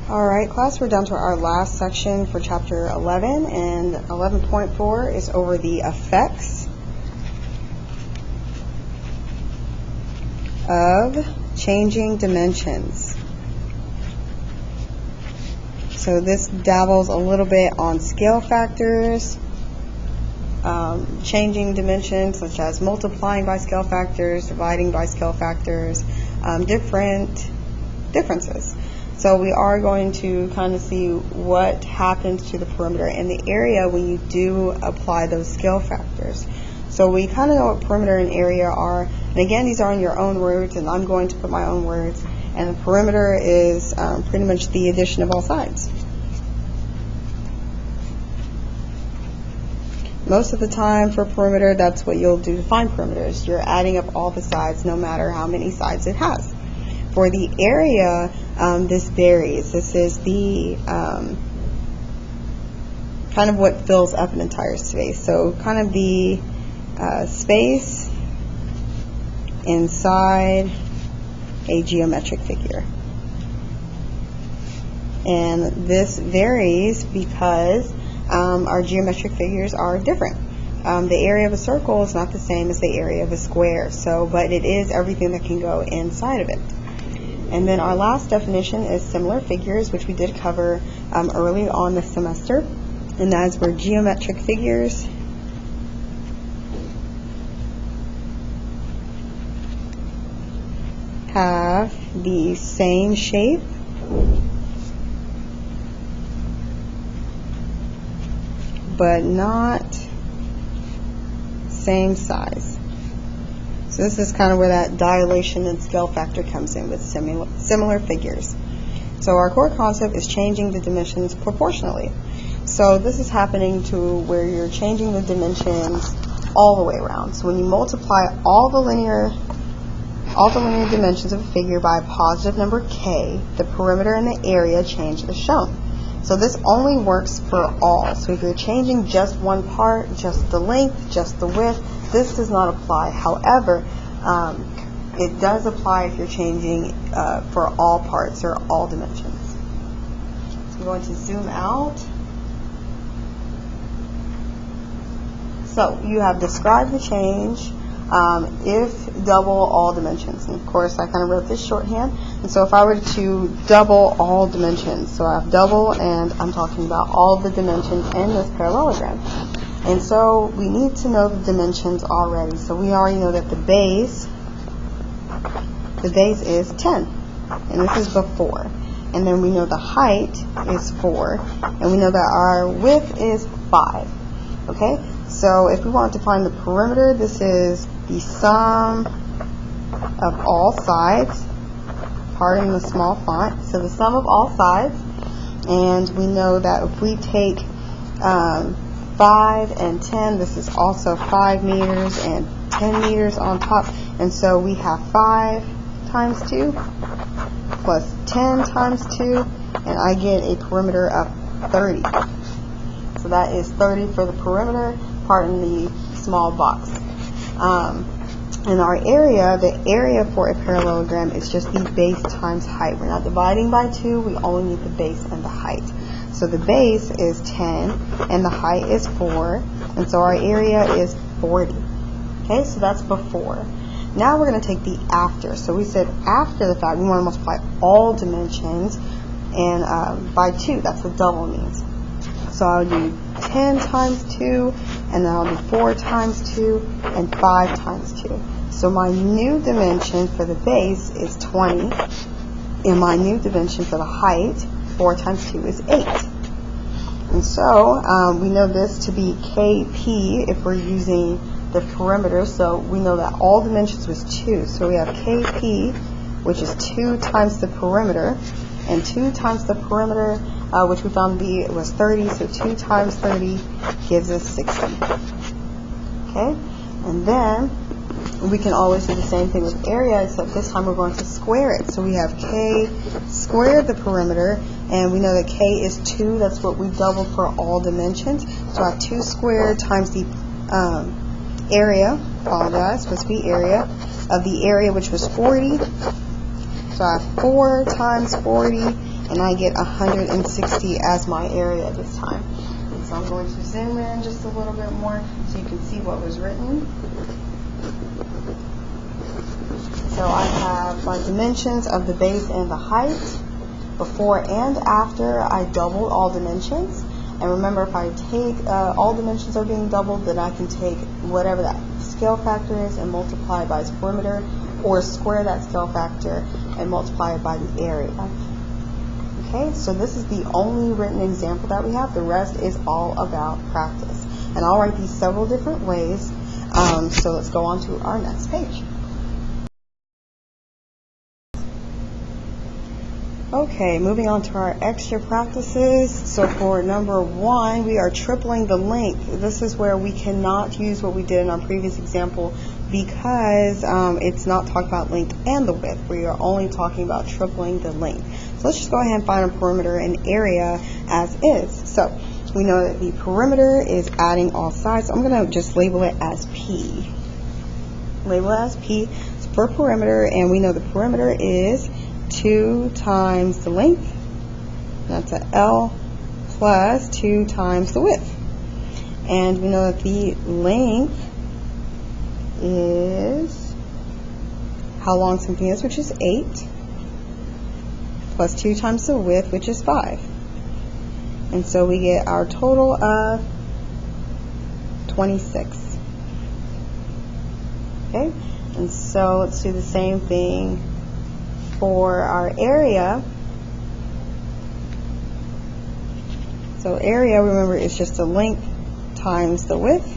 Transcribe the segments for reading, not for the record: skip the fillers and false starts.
Alright class, we're down to our last section for chapter 11, and 11.4 is over the effects of changing dimensions. So this dabbles a little bit on scale factors, changing dimensions such as multiplying by scale factors, dividing by scale factors, differences. So we are going to kind of see what happens to the perimeter and the area when you do apply those scale factors. So we kind of know what perimeter and area are, and again these are in your own words, and I'm going to put my own words. And the perimeter is pretty much the addition of all sides. Most of the time for perimeter, that's what you'll do to find perimeters. You're adding up all the sides no matter how many sides it has. For the area, this varies. This is the kind of what fills up an entire space. So kind of the space inside a geometric figure. And this varies because our geometric figures are different. The area of a circle is not the same as the area of a square, but it is everything that can go inside of it. And then our last definition is similar figures, which we did cover early on this semester, and that is where geometric figures have the same shape but not same size. So this is kind of where that dilation and scale factor comes in with similar figures. So our core concept is changing the dimensions proportionally. So this is happening to where you're changing the dimensions all the way around. So when you multiply all the linear dimensions of a figure by a positive number k, the perimeter and the area change as shown. So this only works for all. So if you're changing just one part, just the length, just the width, this does not apply. However, it does apply if you're changing for all parts or all dimensions. So I'm going to zoom out. So you have described the change if double all dimensions. And of course I kind of wrote this shorthand. And so if I were to double all dimensions, so I have double, and I'm talking about all of the dimensions in this parallelogram. And so we need to know the dimensions already. So we already know that the base is 10. And this is before. And then we know the height is 4. And we know that our width is 5. Okay? So if we want to find the perimeter, this is the sum of all sides. Pardon the small font. So the sum of all sides. And we know that if we take 5 and 10, this is also 5 meters and 10 meters on top. And so we have 5 times 2 plus 10 times 2, and I get a perimeter of 30. So that is 30 for the perimeter, pardon the small box. And our area, the area for a parallelogram is just the base times height. We're not dividing by 2, we only need the base and the height. So the base is 10 and the height is 4, and so our area is 40. Okay, so that's before. Now we're going to take the after. So we said after the fact we want to multiply all dimensions and by 2. That's what double means. So I'll do 10 times 2, and then I'll do 4 times 2, and 5 times 2. So my new dimension for the base is 20, and my new dimension for the height, 4 times 2, is 8. And so we know this to be KP if we're using the perimeter. So we know that all dimensions was 2. So we have KP, which is 2 times the perimeter, and 2 times the perimeter, which we found was 30. So 2 times 30 gives us 60. Okay, and then we can always do the same thing with area, except this time we're going to square it. So we have k squared the perimeter, and we know that k is 2. That's what we doubled for all dimensions. So I have 2 squared times the area, supposed to be area, of the area, which was 40. So I have 4 times 40, and I get 160 as my area this time. And so I'm going to zoom in just a little bit more so you can see what was written. So I have my dimensions of the base and the height. Before and after, I doubled all dimensions. And remember, if I take all dimensions are being doubled, then I can take whatever that scale factor is and multiply it by its perimeter, or square that scale factor and multiply it by the area. Okay, so this is the only written example that we have. The rest is all about practice. And I'll write these several different ways. So let's go on to our next page. Okay, moving on to our extra practices. So for number 1, we are tripling the length. This is where we cannot use what we did in our previous example because it's not talking about length and the width. We are only talking about tripling the length. So let's just go ahead and find a perimeter and area as is. So we know that the perimeter is adding all sides. So I'm going to just label it as P. Label it as P for perimeter, and we know the perimeter is 2 times the length, that's a L, plus 2 times the width. And we know that the length is how long something is, which is 8, plus 2 times the width, which is 5. And so we get our total of 26. Okay, and so let's do the same thing for our area. So area, remember, is just the length times the width,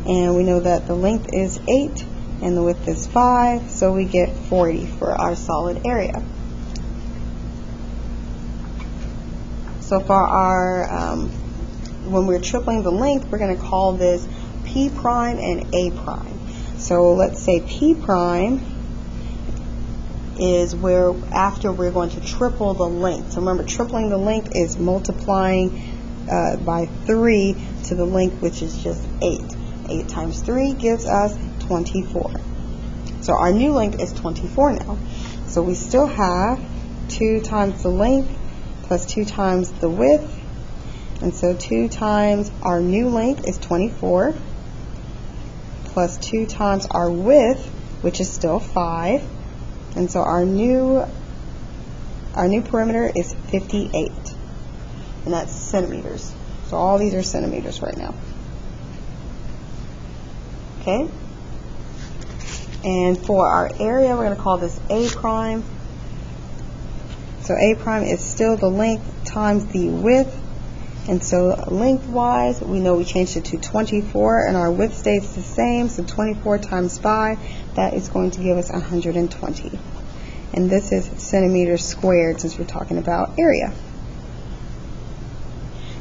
and we know that the length is 8 and the width is 5, so we get 40 for our solid area. So for our when we're tripling the length, we're going to call this P prime and A prime. So let's say P prime is where after we're going to triple the length. So remember, tripling the length is multiplying by 3 to the length, which is just 8. 8 times 3 gives us 24. So our new length is 24 now. So we still have 2 times the length plus 2 times the width. And so 2 times our new length is 24 plus 2 times our width, which is still 5. And so our new perimeter is 58, and that's centimeters. So all these are centimeters right now. Okay. And for our area, we're going to call this A prime. So A prime is still the length times the width. And so lengthwise, we know we changed it to 24, and our width stays the same. So 24 times 5, that is going to give us 120. And this is centimeters squared since we're talking about area.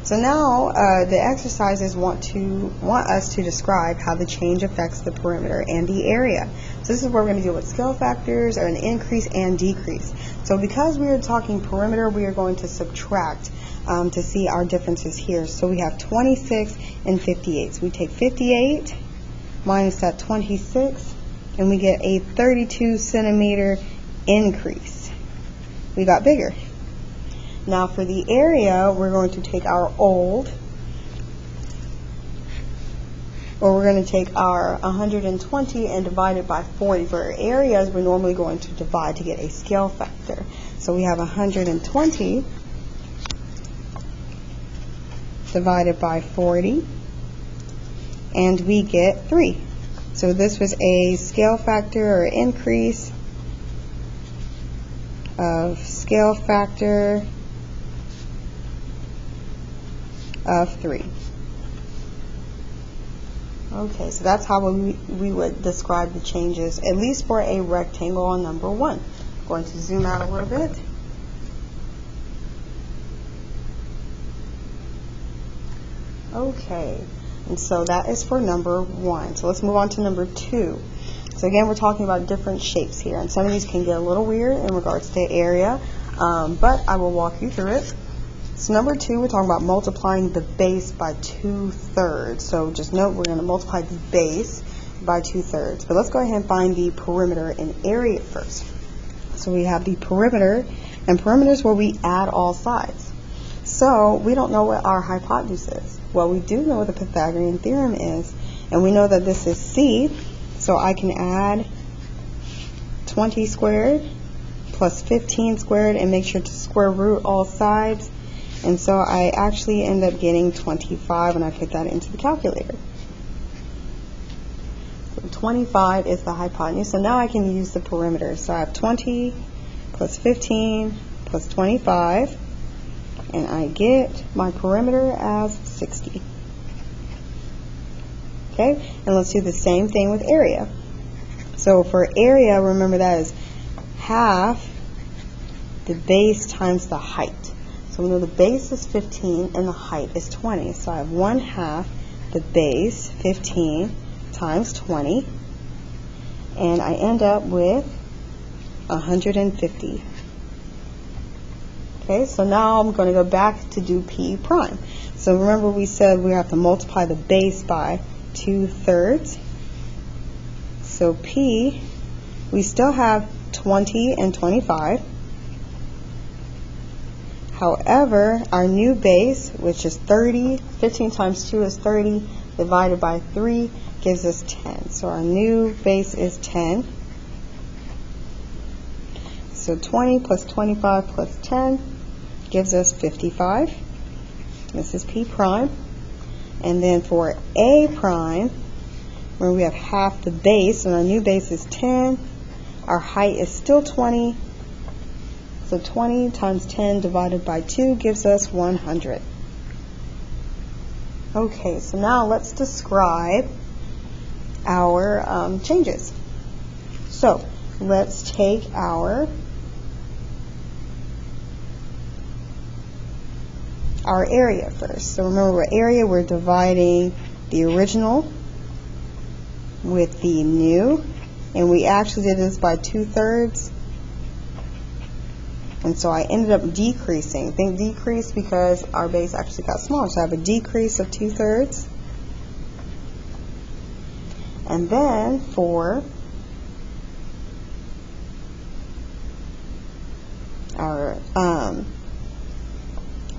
So now the exercises want us to describe how the change affects the perimeter and the area. So this is where we're going to deal with scale factors or an increase and decrease. So because we are talking perimeter, we are going to subtract to see our differences here. So we have 26 and 58. So we take 58 minus that 26, and we get a 32 centimeter increase. We got bigger. Now for the area, we're going to take our we're going to take our 120 and divide it by 40. For our areas, we're normally going to divide to get a scale factor. So we have 120 divided by 40, and we get 3. So this was a scale factor or increase of scale factor of 3. Okay, so that's how we would describe the changes, at least for a rectangle on number 1. I'm going to zoom out a little bit. Okay, and so that is for number 1. So let's move on to number 2. So again, we're talking about different shapes here, and some of these can get a little weird in regards to area, but I will walk you through it. So number 2, we're talking about multiplying the base by 2/3. So just note, we're going to multiply the base by 2/3. But let's go ahead and find the perimeter and area first. So So we have the perimeter, and perimeter is where we add all sides. So we don't know what our hypotenuse is. Well, we do know what the Pythagorean theorem is, and we know that this is C, so I can add 20 squared plus 15 squared and make sure to square root all sides, and so I actually end up getting 25 when I put that into the calculator. So 25 is the hypotenuse, so now I can use the perimeter. So I have 20 plus 15 plus 25, and I get my perimeter as 60. Okay, and let's do the same thing with area. So for area, remember that is half the base times the height. So we know the base is 15 and the height is 20. So I have 1/2 the base, 15, times 20, and I end up with 150. Okay, so now I'm going to go back to do P prime. So remember we said we have to multiply the base by 2/3. So P, we still have 20 and 25. However, our new base, which is 30, 15 times 2 is 30, divided by 3 gives us 10. So our new base is 10. So 20 plus 25 plus 10 gives us 55. This is P prime. And then for A prime, where we have half the base, and our new base is 10, our height is still 20. So 20 times 10 divided by 2 gives us 100. Okay, so now let's describe our changes. So let's take our area first. So remember, area, we're dividing the original with the new, and we actually did this by 2/3. And so I ended up decreasing. Think decrease because our base actually got smaller. So I have a decrease of 2/3. And then for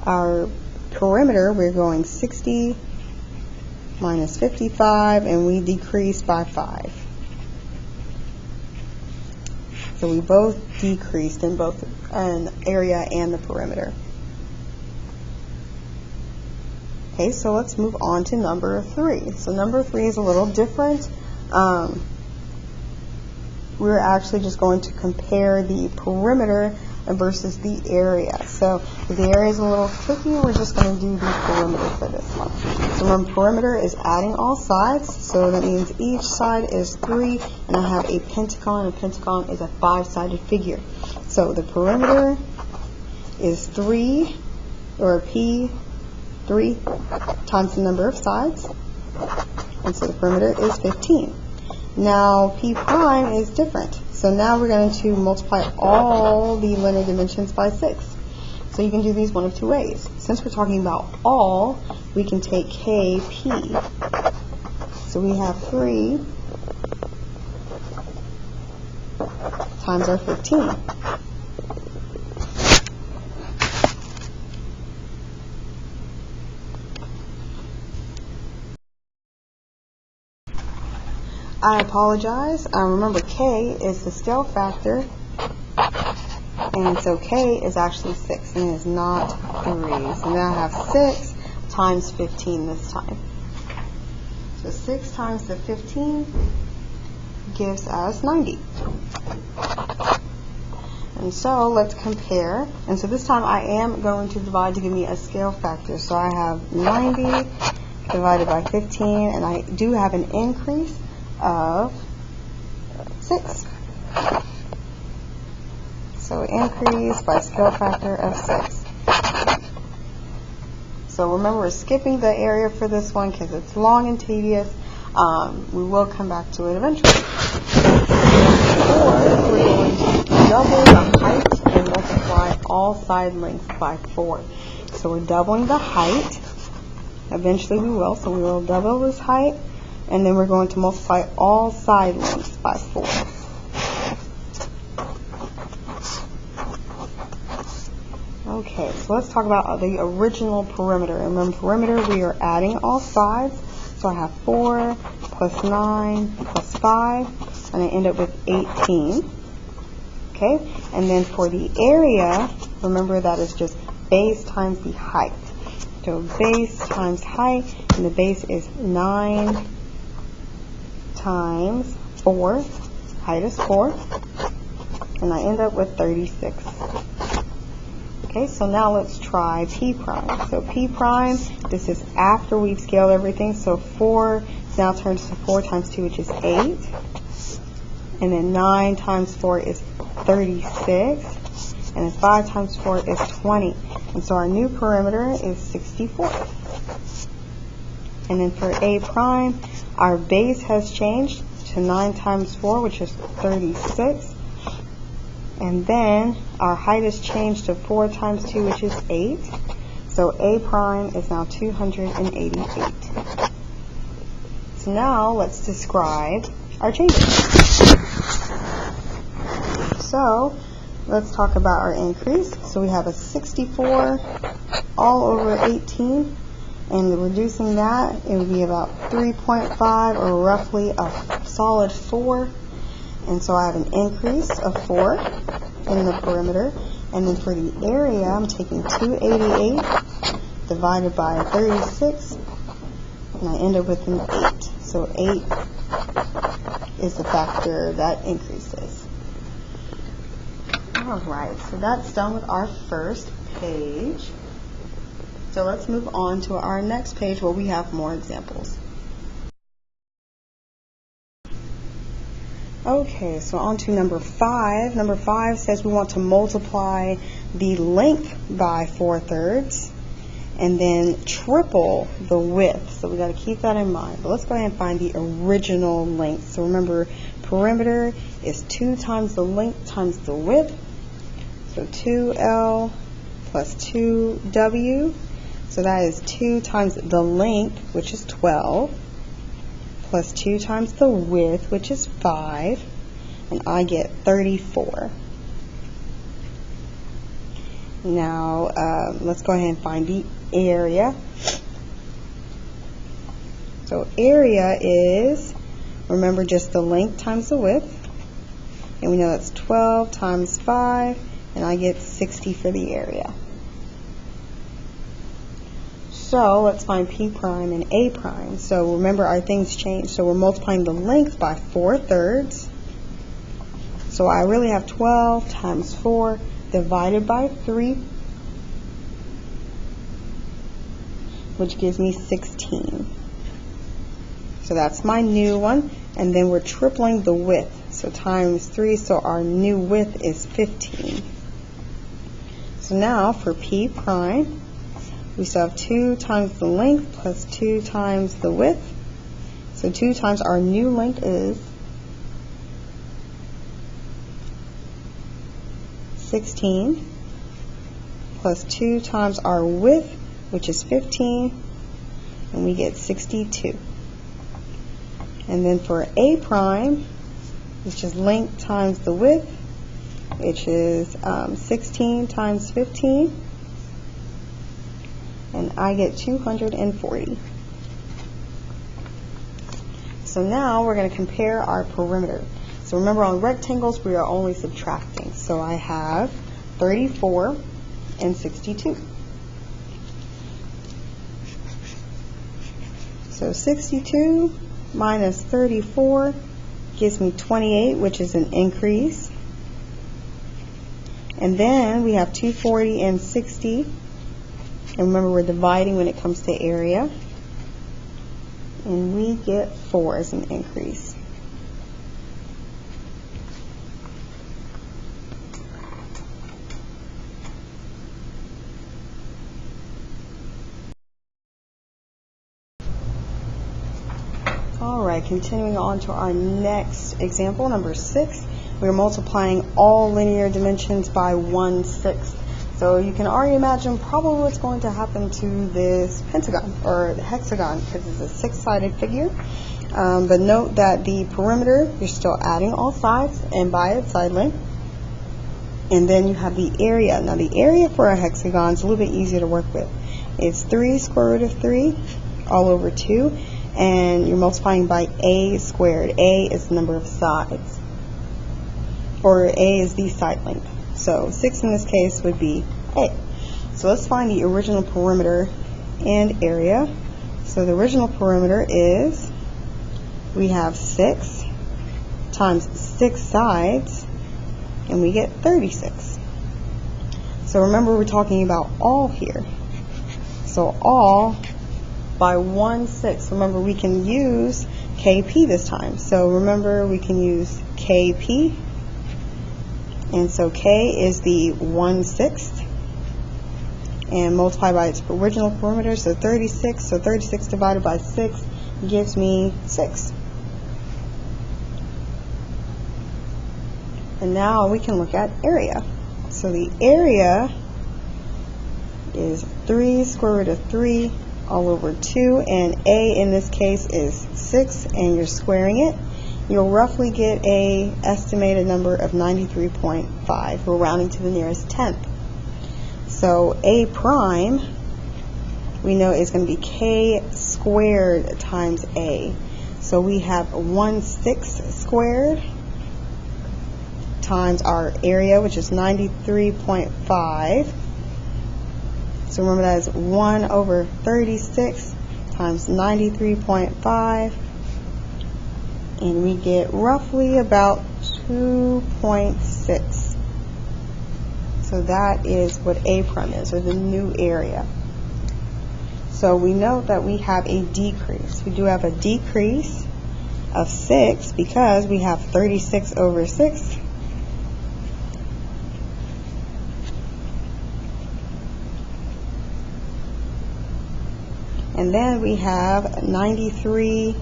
our perimeter, we're going 60 minus 55, and we decrease by 5. So we both decreased in both an area and the perimeter. Okay, so let's move on to number 3. So number 3 is a little different. We're actually just going to compare the perimeter versus the area. So if the area is a little tricky, we're just going to do the perimeter for this one. So remember, perimeter is adding all sides, so that means each side is 3, and I have a pentagon. A pentagon is a 5-sided figure. So the perimeter is 3, or P, 3 times the number of sides, and so the perimeter is 15. Now P prime is different. So now we're going to multiply all the linear dimensions by 6. So you can do these one of two ways. Since we're talking about all, we can take KP. So we have 3 times our 15. I apologize. Remember, K is the scale factor, and so K is actually 6, and it is not 3. So now I have 6 times 15 this time. So 6 times the 15 gives us 90. And so let's compare. And so this time I am going to divide to give me a scale factor. So I have 90 divided by 15, and I do have an increase of 6. So increase by scale factor of 6. So remember, we're skipping the area for this one because it's long and tedious. We will come back to it eventually. Or we're going to double the height and multiply all side lengths by 4. So we're doubling the height. Eventually we will. So we will double this height, and then we're going to multiply all side lengths by 4. Okay, so let's talk about the original perimeter. And remember, perimeter, we are adding all sides. So I have 4 plus 9 plus 5, and I end up with 18. Okay, and then for the area, remember that is just base times the height. So base times height, and the base is 9 times 4. Height is 4, and I end up with 36. Okay, so now let's try P prime. So P prime, this is after we've scaled everything. So 4 now turns to 4 times 2, which is 8. And then 9 times 4 is 36. And then 5 times 4 is 20. And so our new perimeter is 64. And then for A prime, our base has changed to 9 times 4, which is 36. And then our height is changed to 4 times 2, which is 8. So A prime is now 288. So now let's describe our changes. So let's talk about our increase. So we have a 64 all over 18. And reducing that, it would be about 3.5, or roughly a solid 4. And so I have an increase of 4 in the perimeter. And then for the area, I'm taking 288 divided by 36, and I end up with an 8. So 8 is the factor that increases. Alright, so that's done with our first page. So let's move on to our next page where we have more examples. Okay, so on to number 5. Number 5 says we want to multiply the length by 4/3 and then triple the width. So we got to keep that in mind. But let's go ahead and find the original length. So remember, perimeter is 2 times the length times the width. So 2L plus 2W. So that is 2 times the length, which is 12. Plus 2 times the width, which is 5, and I get 34. Now, let's go ahead and find the area. So area is, remember, just the length times the width, and we know that's 12 times 5, and I get 60 for the area. So let's find P prime and A prime. So remember, our things change. So we're multiplying the length by 4/3. So I really have 12 times 4 divided by 3, which gives me 16. So that's my new one. And then we're tripling the width. So times 3, so our new width is 15. So now for P prime, we still have 2 times the length plus 2 times the width. So 2 times our new length is 16 plus 2 times our width, which is 15, and we get 62. And then for A prime, which is length times the width, which is 16 times 15, and I get 240. So now we're going to compare our perimeter. So remember, on rectangles we are only subtracting. So I have 34 and 62. So 62 minus 34 gives me 28, which is an increase. And then we have 240 and 60. And remember, we're dividing when it comes to area. And we get 4 as an increase. Alright, continuing on to our next example, number 6. We're multiplying all linear dimensions by 1/6. So you can already imagine probably what's going to happen to this pentagon or the hexagon, because it's a 6-sided figure. But note that the perimeter, you're still adding all sides and by its side length. And then you have the area. Now the area for a hexagon is a little bit easier to work with. It's 3 square root of 3 all over 2, and you're multiplying by a squared. A is the number of sides, or a is the side length. So 6 in this case would be a. So let's find the original perimeter and area. So the original perimeter is, we have 6 times 6 sides, and we get 36. So remember, we're talking about all here. So all by 1/6. Remember, we can use KP this time. So remember, we can use KP. And so K is the 1/6. And multiply by its original perimeter, so 36. So 36 divided by 6 gives me 6. And now we can look at area. So the area is 3 square root of 3 all over 2, and a in this case is 6, and you're squaring it. You'll roughly get a estimated number of 93.5. We're rounding to the nearest tenth. So a prime, we know, is going to be k squared times a. So we have 1/6 squared times our area, which is 93.5. So remember, that is 1 over 36 times 93.5, and we get roughly about 2.6. So that is what a prime is, or the new area. So we know that we have a decrease. We do have a decrease of 6 because we have 36 over 6. And then we have 93,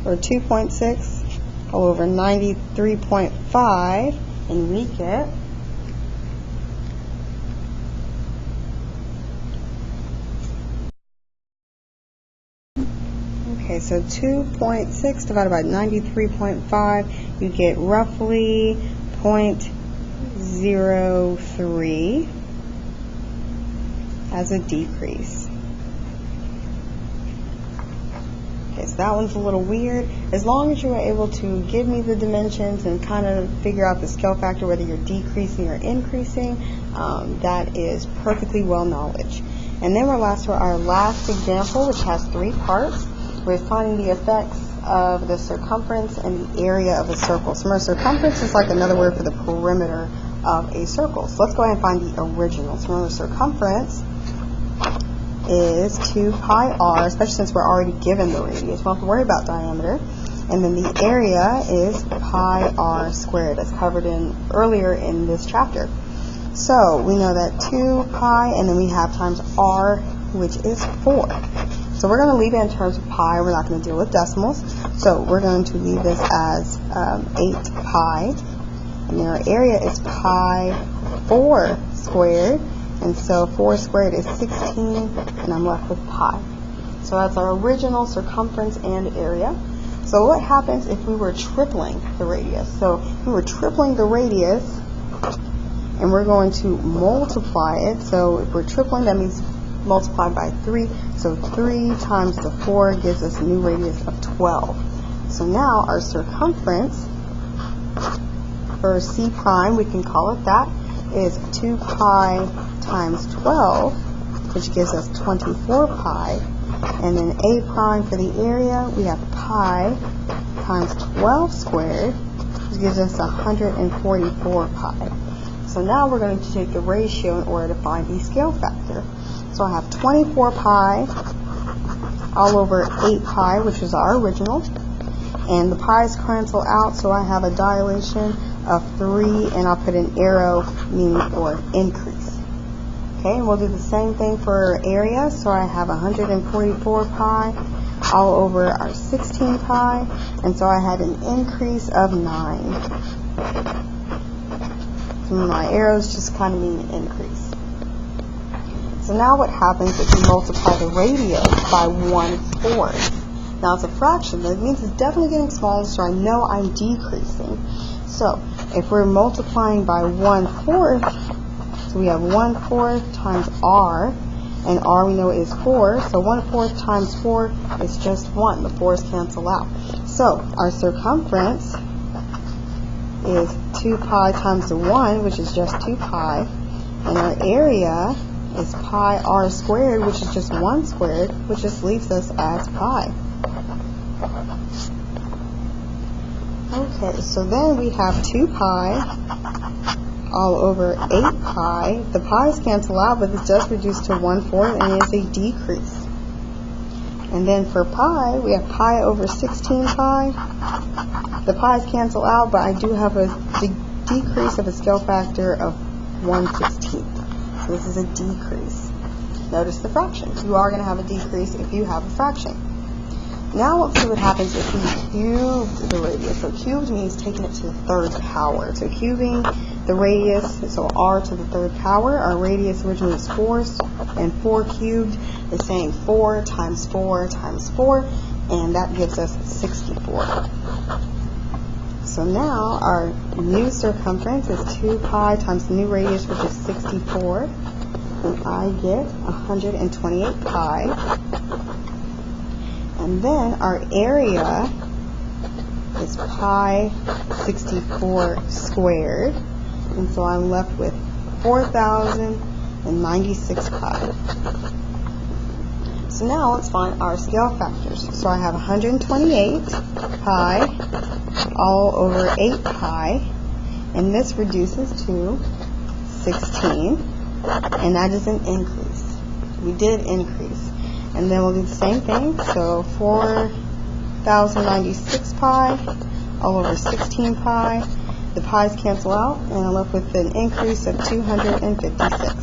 or 2.6, all over 93.5, and we get so 2.6 divided by 93.5, you get roughly 0.03 as a decrease. Okay, so that one's a little weird. As long as you are able to give me the dimensions and kind of figure out the scale factor, whether you're decreasing or increasing, that is perfectly well knowledge. And then we're last to our last example, which has 3 parts. We're finding the effects of the circumference and the area of a circle. So remember, circumference is like another word for the perimeter of a circle. So let's go ahead and find the original. So remember, circumference is 2 pi r, especially since we're already given the radius. We don't have to worry about diameter. And then the area is pi r squared, as covered in earlier in this chapter. So we know that 2 pi, and then we have times r, which is 4. So we're going to leave it in terms of pi. We're not going to deal with decimals. So we're going to leave this as 8 pi. And then our area is pi 4 squared. And so 4 squared is 16, and I'm left with pi. So that's our original circumference and area. So what happens if we were tripling the radius? So if we were tripling the radius, and we're going to multiply it. So if we're tripling, that means multiply by 3. So 3 times the 4 gives us a new radius of 12. So now our circumference for C prime, we can call it that, is 2 pi times 12, which gives us 24 pi. And then A prime for the area, we have pi times 12 squared, which gives us 144 pi. So now we're going to take the ratio in order to find the scale factor. So I have 24 pi all over 8 pi, which is our original. And the pi's cancel out, so I have a dilation of 3, and I'll put an arrow meaning for increase. Okay, and we'll do the same thing for area. So I have 144 pi all over our 16 pi, and so I had an increase of 9. And my arrows just kind of mean increase. So now what happens if you multiply the radius by 1/4? Now it's a fraction. That means it's definitely getting smaller, so I know I'm decreasing. So if we're multiplying by 1/4, so we have 1/4 times r, and r we know is 4, so 1/4 times 4 is just 1. The 4's cancel out. So our circumference is 2 pi times the 1, which is just 2 pi, and our area is pi r squared, which is just 1 squared, which just leaves us as pi. Okay, so then we have 2 pi all over 8 pi. The pi's cancel out, but this does reduce to 1/4, and it is a decrease. And then for pi, we have pi over 16 pi. The pi's cancel out, but I do have a decrease of a scale factor of 1/16. So this is a decrease. Notice the fraction. You are going to have a decrease if you have a fraction. Now let's see what happens if we cubed the radius. So cubed means taking it to the 3rd power. So cubing the radius, so r to the 3rd power. Our radius originally was 4, and 4 cubed is saying 4 times 4 times 4, and that gives us 64. So now our new circumference is 2 pi times the new radius, which is 64, and I get 128 pi. And then our area is pi 64 squared, and so I'm left with 4,096 pi. So now let's find our scale factors. So I have 128 pi all over 8 pi, and this reduces to 16, and that is an increase. We did increase. And then we'll do the same thing. So 4,096 pi all over 16 pi. The pi's cancel out, and I'm left with an increase of 256.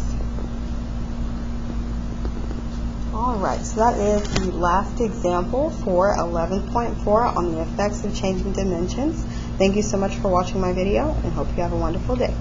Alright, so that is the last example for 11.4 on the effects of changing dimensions. Thank you so much for watching my video, and hope you have a wonderful day.